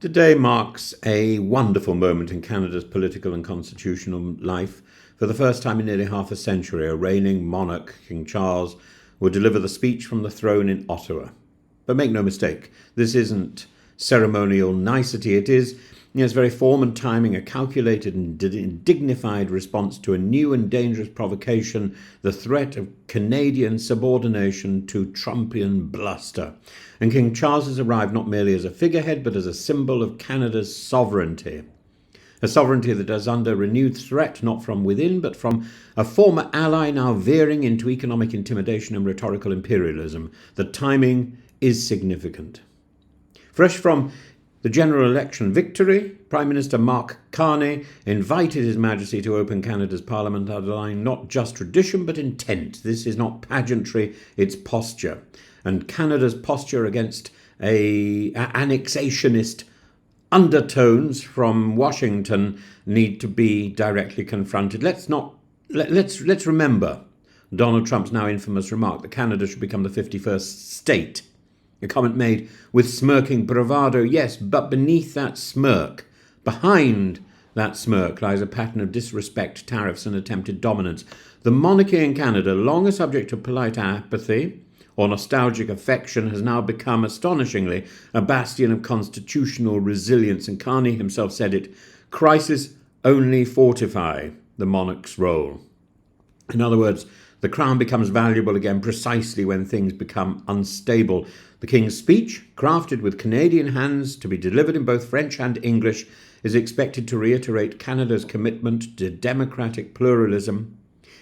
Today marks a wonderful moment in Canada's political and constitutional life. For the first time in nearly half a century, a reigning monarch, King Charles, will deliver the speech from the throne in Ottawa. But make no mistake, this isn't ceremonial nicety. It is, in its very form and timing, a calculated and dignified response to a new and dangerous provocation, the threat of Canadian subordination to Trumpian bluster. And King Charles has arrived not merely as a figurehead, but as a symbol of Canada's sovereignty. A sovereignty that is under renewed threat, not from within, but from a former ally now veering into economic intimidation and rhetorical imperialism. The timing is significant. Fresh from the general election victory, Prime Minister Mark Carney invited His Majesty to open Canada's Parliament, underlying not just tradition but intent. This is not pageantry, it's posture. And Canada's posture against annexationist undertones from Washington need to be directly confronted. Let's remember Donald Trump's now infamous remark that Canada should become the 51st state. A comment made with smirking bravado, yes, but beneath that smirk, behind that smirk, lies a pattern of disrespect, tariffs and attempted dominance. The monarchy in Canada, long a subject of polite apathy or nostalgic affection, has now become, astonishingly, a bastion of constitutional resilience, and Carney himself said it, crisis only fortify the monarch's role. In other words, the crown becomes valuable again precisely when things become unstable. The King's speech, crafted with Canadian hands to be delivered in both French and English, is expected to reiterate Canada's commitment to democratic pluralism,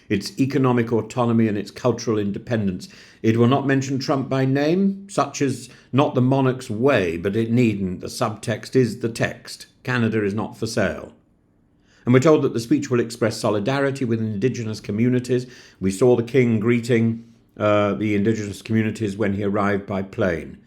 its economic autonomy and its cultural independence. It will not mention Trump by name. Such is not the monarch's way, but it needn't. The subtext is the text. Canada is not for sale. And we're told that the speech will express solidarity with Indigenous communities. We saw the King greeting the Indigenous communities when he arrived by plane.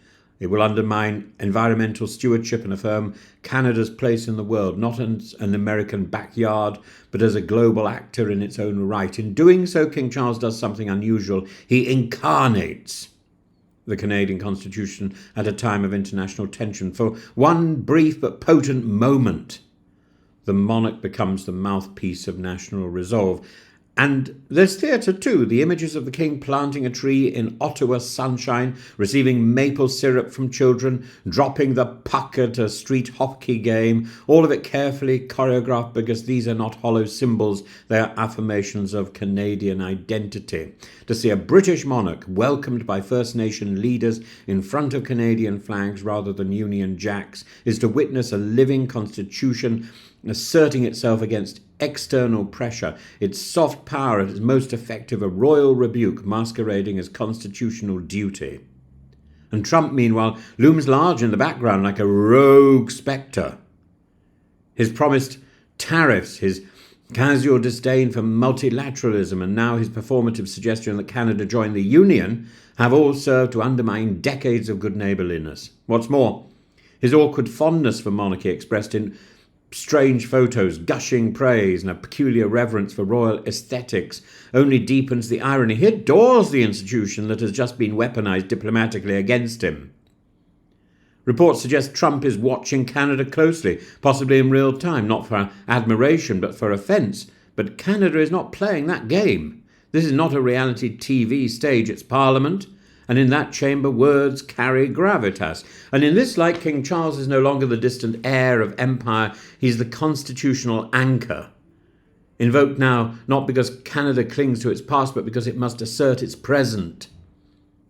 It will undermine environmental stewardship and affirm Canada's place in the world, not as an American backyard, but as a global actor in its own right. In doing so, King Charles does something unusual. He incarnates the Canadian Constitution at a time of international tension. For one brief but potent moment, the monarch becomes the mouthpiece of national resolve. And there's theatre too. The images of the King planting a tree in Ottawa sunshine, receiving maple syrup from children, dropping the puck at a street hockey game, all of it carefully choreographed because these are not hollow symbols, they are affirmations of Canadian identity. To see a British monarch welcomed by First Nation leaders in front of Canadian flags rather than Union Jacks is to witness a living constitution asserting itself against external pressure, its soft power at its most effective, a royal rebuke masquerading as constitutional duty. And Trump, meanwhile, looms large in the background like a rogue spectre. His promised tariffs, his casual disdain for multilateralism, and now his performative suggestion that Canada join the Union have all served to undermine decades of good neighbourliness. What's more, his awkward fondness for monarchy, expressed in strange photos, gushing praise, and a peculiar reverence for royal aesthetics, only deepens the irony. He adores the institution that has just been weaponized diplomatically against him. Reports suggest Trump is watching Canada closely, possibly in real time, not for admiration but for offence. But Canada is not playing that game. This is not a reality TV stage, it's Parliament. And in that chamber, words carry gravitas. And in this light, King Charles is no longer the distant heir of empire. He's the constitutional anchor. Invoked now, not because Canada clings to its past, but because it must assert its present.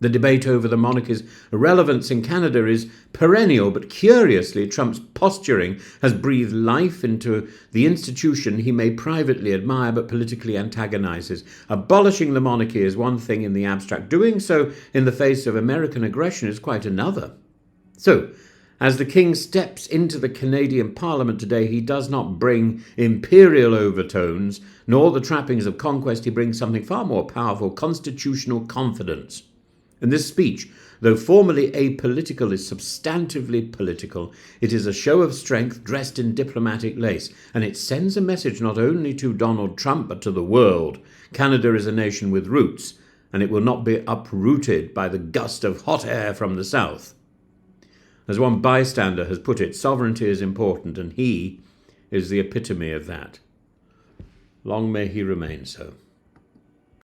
The debate over the monarchy's relevance in Canada is perennial, but curiously, Trump's posturing has breathed life into the institution he may privately admire but politically antagonizes. Abolishing the monarchy is one thing in the abstract. Doing so in the face of American aggression is quite another. So, as the King steps into the Canadian Parliament today, he does not bring imperial overtones, nor the trappings of conquest. He brings something far more powerful, constitutional confidence. And this speech, though formally apolitical, is substantively political. It is a show of strength dressed in diplomatic lace, and it sends a message not only to Donald Trump but to the world. Canada is a nation with roots, and it will not be uprooted by the gust of hot air from the south. As one bystander has put it, sovereignty is important, and he is the epitome of that. Long may he remain so.